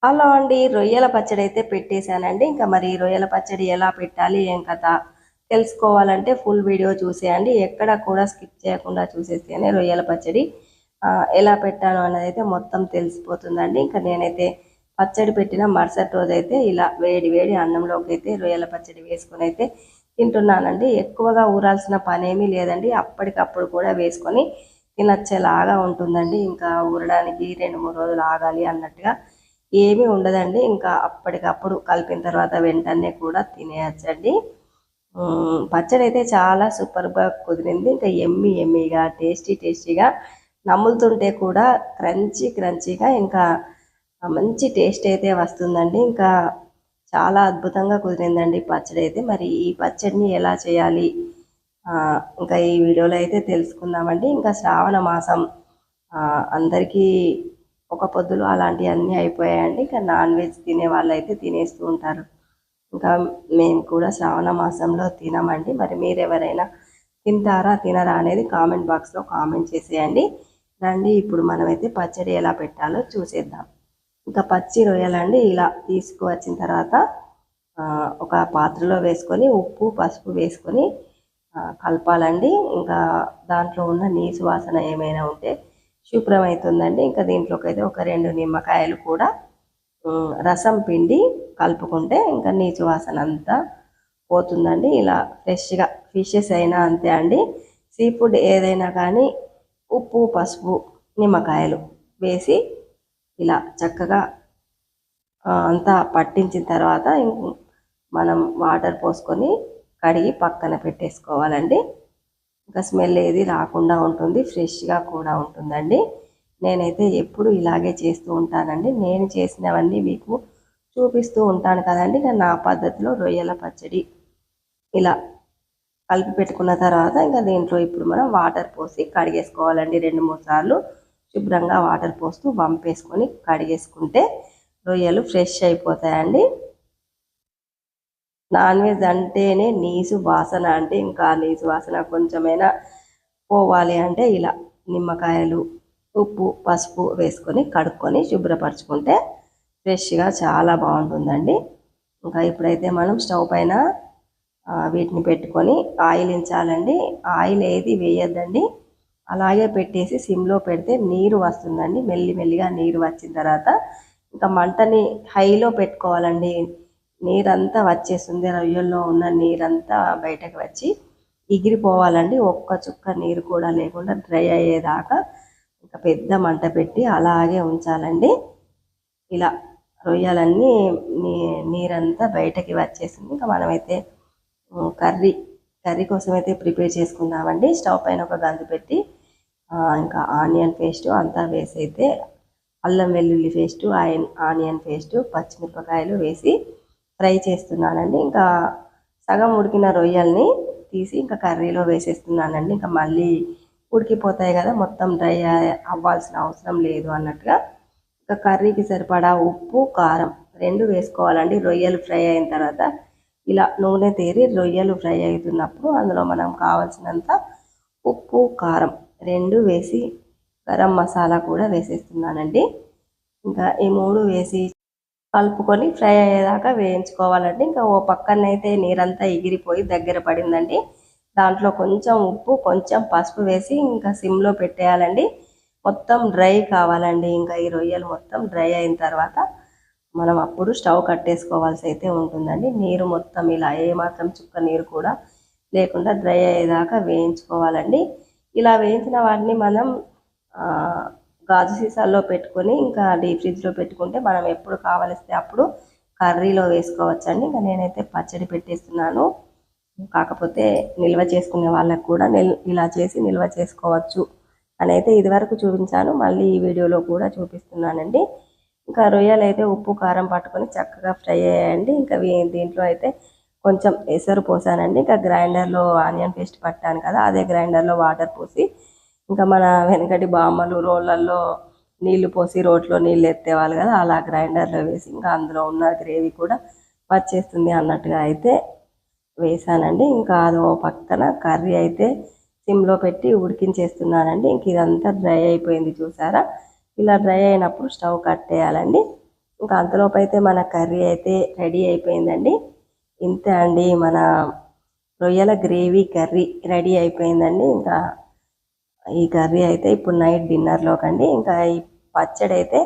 Hello అండి. రొయ్యల పచ్చడి అయితే పెట్టేశానండి. ఇంకా మరి రొయ్యల పచ్చడి ఎలా పెట్టాలి, ఏం కథ తెలుసుకోవాలంటే ఫుల్ వీడియో చూసేయండి. ఎక్కడ కూడా స్కిప్ చేయకుండా చూసేస్తేనే రొయ్యల పచ్చడి ఎలా పెట్టాను అన్నదైతే మొత్తం తెలిసిపోతుందండి. ఇంకా నేనైతే పచ్చడి పెట్టిన మరుసటి రోజైతే ఇలా వేడి వేడి అన్నంలోకి అయితే రొయ్యల పచ్చడి వేసుకొని అయితే తింటున్నానండి. ఎక్కువగా ఊరాల్సిన పనేమీ లేదండి. అప్పటికప్పుడు కూడా వేసుకొని తినచ్చేలాగా ఉంటుందండి. ఇంకా ఊరడానికి 2-3 రోజులు ఆగాలి అన్నట్టుగా ఏమీ ఉండదండి. ఇంకా అప్పటికప్పుడు కలిపిన తర్వాత వెంటనే కూడా తినేయచ్చండి. పచ్చడి అయితే చాలా సూపర్గా కుదిరింది. ఇంకా ఎమ్మీగా టేస్టీగా నములుతుంటే కూడా క్రంచీగా ఇంకా మంచి టేస్ట్ అయితే వస్తుందండి. ఇంకా చాలా అద్భుతంగా కుదిరిందండి పచ్చడి అయితే. మరి ఈ పచ్చడిని ఎలా చేయాలి ఇంకా ఈ వీడియోలో అయితే తెలుసుకుందామండి. ఇంకా శ్రావణ మాసం అందరికీ ఒక పొద్దులు అలాంటివన్నీ అయిపోయాయండి. ఇంకా నాన్ వెజ్ తినే వాళ్ళు అయితే తినేస్తూ ఉంటారు. ఇంకా మేము కూడా శ్రావణ మాసంలో తినమండి. మరి మీరు ఎవరైనా తింటారా తినరా అనేది కామెంట్ బాక్స్లో కామెంట్ చేసేయండి. రండి ఇప్పుడు మనమైతే పచ్చడి ఎలా పెట్టాలో చూసేద్దాం. ఇంకా పచ్చి రొయ్యలండి ఇలా తీసుకువచ్చిన తర్వాత ఒక పాత్రలో వేసుకొని ఉప్పు పసుపు వేసుకొని కలపాలండి. ఇంకా దాంట్లో ఉన్న నీసు వాసన ఏమైనా ఉంటే శుభ్రమవుతుందండి. ఇంకా దీంట్లోకి అయితే ఒక 2 నిమ్మకాయలు కూడా రసం పిండి కలుపుకుంటే ఇంకా నీచు వాసన అంతా పోతుందండి. ఇలా ఫ్రెష్గా ఫిషెస్ అయినా అంతే అండి. సీ ఫుడ్ ఏదైనా కానీ ఉప్పు పసుపు నిమ్మకాయలు వేసి ఇలా చక్కగా అంతా పట్టించిన తర్వాత మనం వాటర్ పోసుకొని కడిగి పక్కన పెట్టేసుకోవాలండి. ఇంకా స్మెల్ ఏది రాకుండా ఉంటుంది, ఫ్రెష్గా కూడా ఉంటుందండి. నేనైతే ఎప్పుడు ఇలాగే చేస్తూ ఉంటానండి. నేను చేసినవన్నీ మీకు చూపిస్తూ ఉంటాను కదండి. ఇంకా నా పద్ధతిలో రొయ్యల పచ్చడి ఇలా కలిపి పెట్టుకున్న తర్వాత ఇంకా దీంట్లో ఇప్పుడు మనం వాటర్ పోసి కడిగేసుకోవాలండి. 2-3 సార్లు శుభ్రంగా వాటర్ పోస్తూ వంపేసుకొని కడిగేసుకుంటే రొయ్యలు ఫ్రెష్ అయిపోతాయండి. నాన్ వెజ్ అంటేనే నీసు వాసన అంటే ఇంకా నీసు వాసన కొంచెమైనా పోవాలి అంటే ఇలా నిమ్మకాయలు ఉప్పు పసుపు వేసుకొని కడుక్కొని శుభ్రపరచుకుంటే ఫ్రెష్గా చాలా బాగుంటుందండి. ఇంకా ఇప్పుడైతే మనం స్టవ్ పైన వీటిని పెట్టుకొని ఆయిల్ ఇంచాలండి. ఆయిల్ ఏది వేయద్దండి, అలాగే పెట్టేసి సిమ్లో పెడితే నీరు వస్తుందండి. మెల్లిగా నీరు వచ్చిన తర్వాత ఇంకా మంటని హైలో పెట్టుకోవాలండి. నీరంతా వచ్చేస్తుంది, రొయ్యల్లో ఉన్న నీరంతా బయటకు వచ్చి ఎగిరిపోవాలండి. ఒక్క చుక్క నీరు కూడా లేకుండా డ్రై అయ్యేదాకా ఇంకా పెద్ద మంట పెట్టి అలాగే ఉంచాలండి. ఇలా రొయ్యలన్నీ నీరంతా బయటకి వచ్చేసింది. ఇంకా మనమైతే కర్రీ కోసం అయితే ప్రిపేర్ చేసుకుందామండి. స్టవ్ పైన ఒక గంజు పెట్టి ఇంకా ఆనియన్ పేస్ట్ అంతా వేసి అయితే అల్లం వెల్లుల్లి పేస్టు ఆనియన్ పేస్టు పచ్చిమిరపకాయలు వేసి ఫ్రై చేస్తున్నానండి. ఇంకా సగం ఉడికిన రొయ్యల్ని తీసి ఇంకా కర్రీలో వేసేస్తున్నానండి. ఇంకా మళ్ళీ ఉడికిపోతాయి కదా, మొత్తం డ్రై అవ్వాల్సిన అవసరం లేదు అన్నట్టుగా ఇంకా కర్రీకి సరిపడా ఉప్పు కారం 2 వేసుకోవాలండి. రొయ్యలు ఫ్రై అయిన తర్వాత ఇలా నూనె తేరి రొయ్యలు ఫ్రై అవుతున్నప్పుడు అందులో మనం కావాల్సినంత ఉప్పు కారం 2 వేసి గరం మసాలా కూడా వేసేస్తున్నానండి. ఇంకా ఈ 3 వేసి కలుపుకొని ఫ్రై అయ్యేదాకా వేయించుకోవాలండి. ఇంకా ఓ పక్కనైతే నీరంతా ఎగిరిపోయి దగ్గర పడిందండి. దాంట్లో కొంచెం ఉప్పు కొంచెం పసుపు వేసి ఇంకా సిమ్లో పెట్టేయాలండి. మొత్తం డ్రై కావాలండి. ఇంకా ఈ రొయ్యలు మొత్తం డ్రై అయిన తర్వాత మనం అప్పుడు స్టవ్ కట్టేసుకోవాల్సి అయితే ఉంటుందండి. నీరు మొత్తం ఇలా ఏమాత్రం చుక్క నీరు కూడా లేకుండా డ్రై అయ్యేదాకా వేయించుకోవాలండి. ఇలా వేయించిన వాటిని మనం గాజు సీసాల్లో పెట్టుకొని ఇంకా డీప్ ఫ్రిడ్జ్లో పెట్టుకుంటే మనం ఎప్పుడు కావలిస్తే అప్పుడు కర్రీలో వేసుకోవచ్చండి. ఇంకా నేనైతే పచ్చడి పెట్టేస్తున్నాను. కాకపోతే నిల్వ చేసుకునే వాళ్ళకు కూడా ఇలా చేసి నిల్వ చేసుకోవచ్చు అని అయితే ఇదివరకు చూపించాను, మళ్ళీ ఈ వీడియోలో కూడా చూపిస్తున్నానండి. ఇంకా రొయ్యలు అయితే ఉప్పు కారం పట్టుకొని చక్కగా ఫ్రై అయ్యాయండి. ఇంకా దీంట్లో అయితే కొంచెం ఎసరు పోసానండి. ఇంకా గ్రైండర్లో ఆనియన్ పేస్ట్ పట్టాను కదా, అదే గ్రైండర్లో వాటర్ పోసి ఇంకా మన వెనకటి బామ్మలు రోళ్ళల్లో నీళ్లు పోసి రోట్లో నీళ్ళు ఎత్తేవాళ్ళు కదా, అలా గ్రైండర్లో వేసి ఇంకా అందులో ఉన్న గ్రేవీ కూడా వచ్చేస్తుంది అన్నట్టుగా అయితే వేసానండి. ఇంకా అదో పక్కన కర్రీ అయితే సిమ్లో పెట్టి ఉడికించేస్తున్నానండి. ఇంక ఇదంతా డ్రై అయిపోయింది చూసారా. ఇలా డ్రై అయినప్పుడు స్టవ్ కట్టేయాలండి. ఇంకా అంతలోపు అయితే మన కర్రీ అయితే రెడీ అయిపోయిందండి. ఇంతే అండి, మన రొయ్యల గ్రేవీ కర్రీ రెడీ అయిపోయిందండి. ఇంకా ఈ కర్రీ అయితే ఇప్పుడు నైట్ డిన్నర్లోకండి. ఇంకా ఈ పచ్చడి అయితే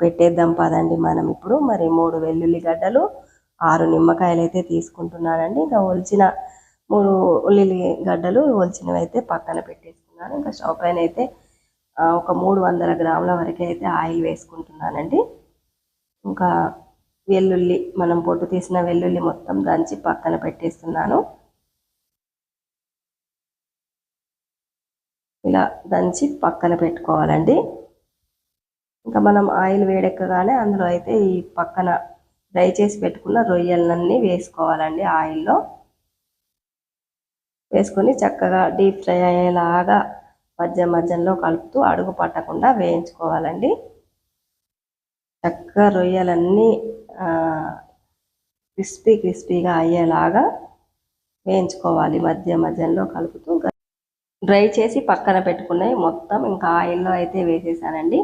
పెట్టేద్దాం పదండి మనం ఇప్పుడు. మరి 3 వెల్లుల్లి గడ్డలు, 6 నిమ్మకాయలు అయితే తీసుకుంటున్నానండి. ఇంకా ఒలిచిన 3 ఉల్లిల్లి గడ్డలు ఒలిచినవి అయితే పక్కన పెట్టేసుకున్నాను. ఇంకా స్టవ్ పైన అయితే ఒక 300 గ్రాముల వరకు అయితే ఆయిల్ వేసుకుంటున్నానండి. ఇంకా వెల్లుల్లి, మనం పొట్టు తీసిన వెల్లుల్లి మొత్తం దంచి పక్కన పెట్టేస్తున్నాను. ఇలా దంచి పక్కన పెట్టుకోవాలండి. ఇంకా మనం ఆయిల్ వేడెక్కగానే అందులో అయితే ఈ పక్కన ఫ్రై చేసి పెట్టుకున్న రొయ్యలన్నీ వేసుకోవాలండి. ఆయిల్లో వేసుకొని చక్కగా డీప్ ఫ్రై అయ్యేలాగా మధ్యలో కలుపుతూ అడుగు పట్టకుండా వేయించుకోవాలండి. చక్కగా రొయ్యలన్నీ క్రిస్పీగా అయ్యేలాగా వేయించుకోవాలి. మధ్యలో కలుపుతూ డ్రై చేసి పక్కన పెట్టుకున్నాయి మొత్తం ఇంకా ఆయిల్లో అయితే వేసేసానండి.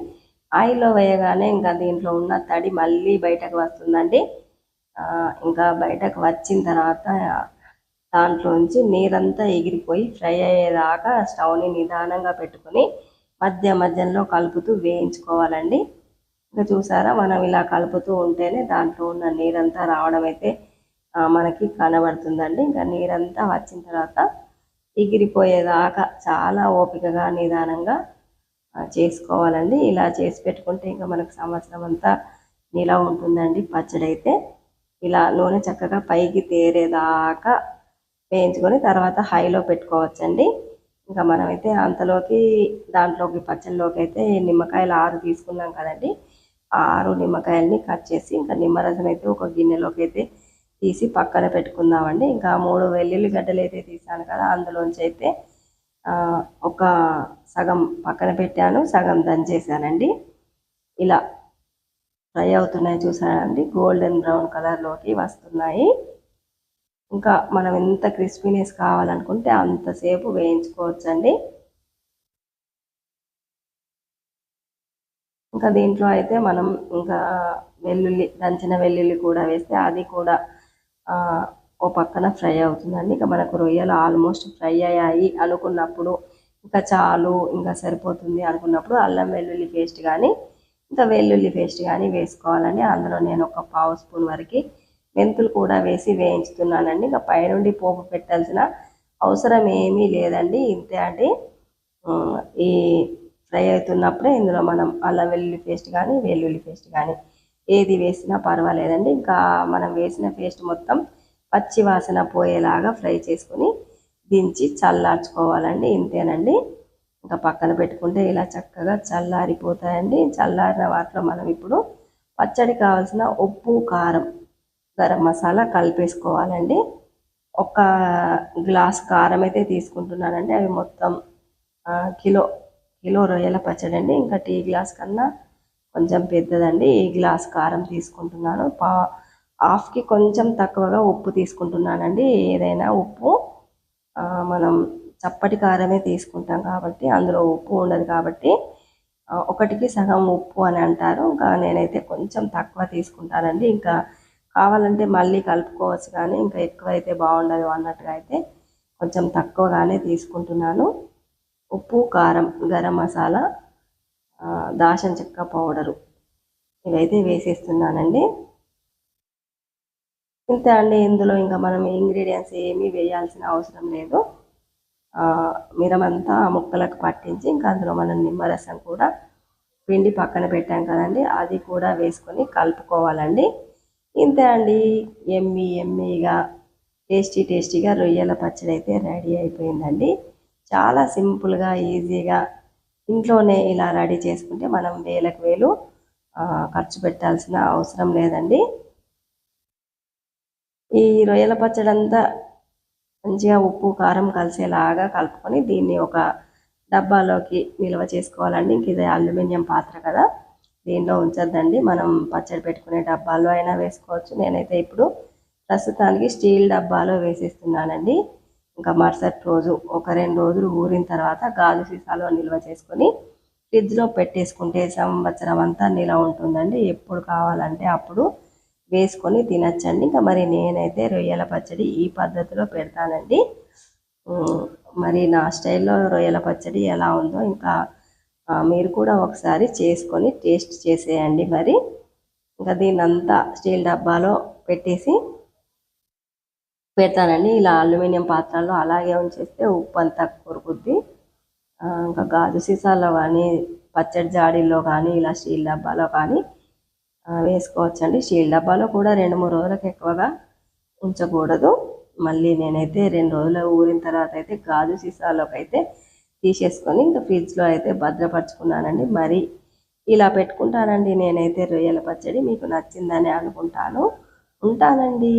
ఆయిల్లో వేయగానే ఇంకా దీంట్లో ఉన్న తడి మళ్ళీ బయటకు వస్తుందండి. ఇంకా బయటకు వచ్చిన తర్వాత దాంట్లోంచి నీరంతా ఎగిరిపోయి ఫ్రై అయ్యేదాకా స్టవ్ని నిదానంగా పెట్టుకొని మధ్యలో కలుపుతూ వేయించుకోవాలండి. ఇంకా చూసారా, మనం ఇలా కలుపుతూ ఉంటేనే దాంట్లో ఉన్న నీరంతా రావడం అయితే మనకి కనబడుతుందండి. ఇంకా నీరంతా వచ్చిన తర్వాత ఎగిరిపోయేదాకా చాలా ఓపికగా నిదానంగా చేసుకోవాలండి. ఇలా చేసి పెట్టుకుంటే ఇంకా మనకు సంవత్సరం అంతా నిలవ ఉంటుందండి పచ్చడి అయితే. ఇలా నూనె చక్కగా పైకి తేరేదాకా వేయించుకొని తర్వాత హైలో పెట్టుకోవచ్చండి. ఇంకా మనమైతే అంతలోకి దాంట్లోకి పచ్చడిలోకి అయితే నిమ్మకాయలు 6 తీసుకున్నాం కదండి. 6 నిమ్మకాయలని కట్ చేసి ఇంకా నిమ్మరసం అయితే ఒక గిన్నెలోకి అయితే తీసి పక్కన పెట్టుకుందామండి. ఇంకా 3 వెల్లుల్లి గడ్డలు అయితే తీసాను కదా, అందులోంచి అయితే ఒక సగం పక్కన పెట్టాను, సగం దంచేసానండి. ఇలా ఫ్రై అవుతున్నాయి చూసానండి, గోల్డెన్ బ్రౌన్ కలర్లోకి వస్తున్నాయి. ఇంకా మనం ఎంత క్రిస్పీనెస్ కావాలనుకుంటే అంతసేపు వేయించుకోవచ్చండి. ఇంకా దీంట్లో అయితే మనం ఇంకా దంచిన వెల్లుల్లి కూడా వేస్తే అది కూడా ఓ పక్కన ఫ్రై అవుతుందండి. ఇంకా మనకు రొయ్యలు ఆల్మోస్ట్ ఫ్రై అయ్యాయి అనుకున్నప్పుడు, ఇంకా చాలు ఇంకా సరిపోతుంది అనుకున్నప్పుడు అల్లం వెల్లుల్లి పేస్ట్ కానీ ఇంకా వెల్లుల్లి పేస్ట్ కానీ వేసుకోవాలండి. అందులో నేను ఒక 1/2 స్పూన్ వరకు మెంతులు కూడా వేసి వేయించుతున్నానండి. ఇంకా పైనుండి పోపు పెట్టాల్సిన అవసరం ఏమీ లేదండి. ఇంతే అండి. ఈ ఫ్రై అవుతున్నప్పుడే ఇందులో మనం అల్లం వెల్లుల్లి పేస్ట్ కానీ వెల్లుల్లి పేస్ట్ కానీ ఏది వేసినా పర్వాలేదండి. ఇంకా మనం వేసిన పేస్ట్ మొత్తం పచ్చి వాసన పోయేలాగా ఫ్రై చేసుకొని దించి చల్లార్చుకోవాలండి. ఇంతేనండి. ఇంకా పక్కన పెట్టుకుంటే ఇలా చక్కగా చల్లారిపోతాయండి. చల్లారిన వాటిలో మనం ఇప్పుడు పచ్చడి కావాల్సిన ఉప్పు, కారం, గరం మసాలా కలిపేసుకోవాలండి. ఒక గ్లాస్ కారం అయితే తీసుకుంటున్నానండి. అవి మొత్తం కిలో రొయ్యల పచ్చడి అండి. ఇంకా టీ గ్లాస్ కన్నా కొంచెం పెద్దదండి. ఈ గ్లాస్ కారం తీసుకుంటున్నాను. హాఫ్కి కొంచెం తక్కువగా ఉప్పు తీసుకుంటున్నానండి. ఏదైనా ఉప్పు మనం చప్పటి కారమే తీసుకుంటాం కాబట్టి అందులో ఉప్పు ఉండదు కాబట్టి 1కి సగం ఉప్పు అని అంటారు. ఇంకా నేనైతే కొంచెం తక్కువ తీసుకుంటానండి. ఇంకా కావాలంటే మళ్ళీ కలుపుకోవచ్చు, కానీ ఇంకా ఎక్కువ అయితే బాగుండదు అన్నట్టుగా అయితే కొంచెం తక్కువగానే తీసుకుంటున్నాను. ఉప్పు, కారం, గరం మసాలా, దాల్చిన చెక్క పౌడరు ఇవైతే వేసేస్తున్నానండి. ఇంతే అండి. ఇందులో ఇంకా మనం ఇంగ్రీడియంట్స్ ఏమీ వేయాల్సిన అవసరం లేదు. మిరమంతా ముక్కలకు పట్టించి ఇంకా అందులో మనం నిమ్మరసం కూడా పిండి పక్కన పెట్టాం కదండి, అది కూడా వేసుకొని కలుపుకోవాలండి. ఇంతే అండి. ఎమ్మీగా టేస్టీగా రొయ్యల పచ్చడి అయితే రెడీ అయిపోయిందండి. చాలా సింపుల్గా ఈజీగా ఇంట్లోనే ఇలా రెడీ చేసుకుంటే మనం వేలకు వేలు ఖర్చు పెట్టాల్సిన అవసరం లేదండి. ఈ రొయ్యల పచ్చడి అంతా మంచిగా ఉప్పు, కారం కలిసేలాగా కలుపుకొని దీన్ని ఒక డబ్బాలోకి నిల్వ చేసుకోవాలండి. ఇంక ఇది అల్యూమినియం పాత్ర కదా, దీనిలో ఉంచొద్దండి. మనం పచ్చడి పెట్టుకునే డబ్బాల్లో అయినా వేసుకోవచ్చు. నేనైతే ఇప్పుడు ప్రస్తుతానికి స్టీల్ డబ్బాలో వేసేస్తున్నానండి. ఇంకా మరుసటి రోజు ఒక 2 రోజులు ఊరిన తర్వాత గాజు సీసాలో నిల్వ చేసుకొని ఫ్రిడ్జ్లో పెట్టేసుకుంటే సంవత్సరం అంతా నిలవ ఉంటుందండి. ఎప్పుడు కావాలంటే అప్పుడు వేసుకొని తినచ్చండి. ఇంకా మరి నేనైతే రొయ్యల పచ్చడి ఈ పద్ధతిలో పెడతానండి. మరి నా స్టైల్లో రొయ్యల పచ్చడి ఎలా ఉందో ఇంకా మీరు కూడా ఒకసారి చేసుకొని టేస్ట్ చేసేయండి. మరి ఇంకా దీన్నంతా స్టీల్ డబ్బాలో పెట్టేసి పెడతానండి. ఇలా అల్యూమినియం పాత్రలో అలాగే ఉంచేస్తే ఉప్పు అంతా కొరుకుద్ది. ఇంకా గాజు సీసాలో కానీ పచ్చడి జాడీల్లో కానీ ఇలా స్టీల్ డబ్బాలో కానీ వేసుకోవచ్చండి. స్టీల్ డబ్బాలో కూడా 2-3 రోజులకు ఎక్కువగా ఉంచకూడదు. మళ్ళీ నేనైతే 2 రోజులు ఊరిన తర్వాత అయితే గాజు సీసాలోకి అయితే తీసేసుకొని ఇంకా ఫ్రిడ్జ్లో అయితే భద్రపరుచుకున్నానండి. మరి ఇలా పెట్టుకుంటానండి నేనైతే రొయ్యల పచ్చడి. మీకు నచ్చిందని అనుకుంటాను. ఉంటానండి.